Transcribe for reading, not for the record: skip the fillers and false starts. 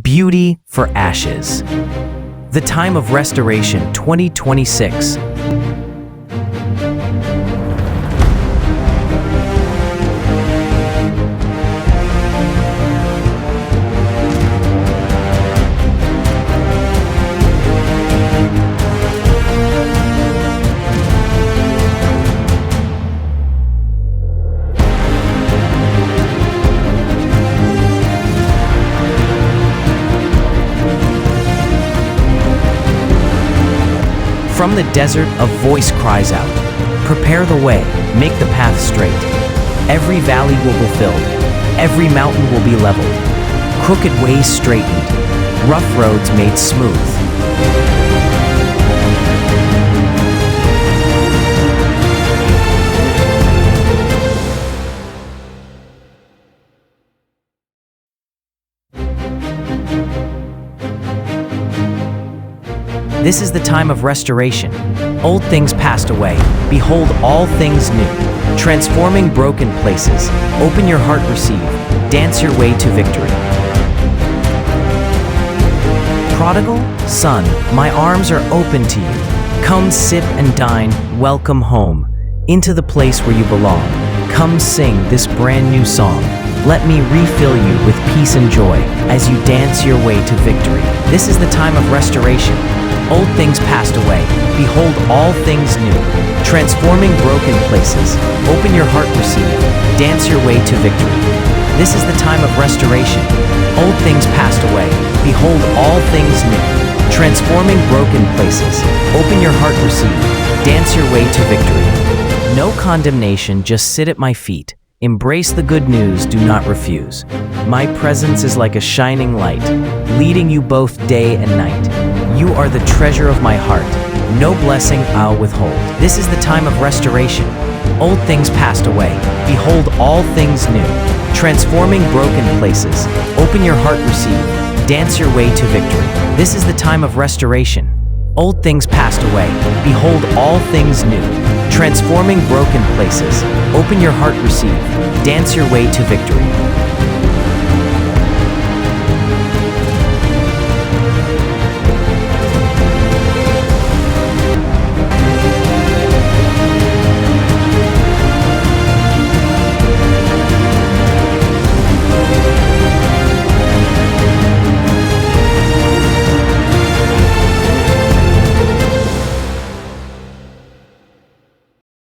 Beauty for Ashes. The Time of Restoration 2026. From the desert, a voice cries out, "Prepare the way, make the path straight. Every valley will be filled, every mountain will be leveled, crooked ways straightened, rough roads made smooth." This is the time of restoration. Old things passed away. Behold, all things new. Transforming broken places. Open your heart, receive. Dance your way to victory. Prodigal son, my arms are open to you. Come sip and dine. Welcome home. Into the place where you belong. Come sing this brand new song. Let me refill you with peace and joy as you dance your way to victory. This is the time of restoration. Old things passed away. Behold, all things new. Transforming broken places. Open your heart, receive. Dance your way to victory. This is the time of restoration. Old things passed away. Behold, all things new. Transforming broken places. Open your heart, receive. Dance your way to victory. No condemnation, just sit at my feet. Embrace the good news, do not refuse. My presence is like a shining light, leading you both day and night. You are the treasure of my heart. No blessing I'll withhold. This is the time of restoration. Old things passed away. Behold, all things new. Transforming broken places. Open your heart, receive. Dance your way to victory. This is the time of restoration. Old things passed away. Behold, all things new. Transforming broken places. Open your heart, receive. Dance your way to victory.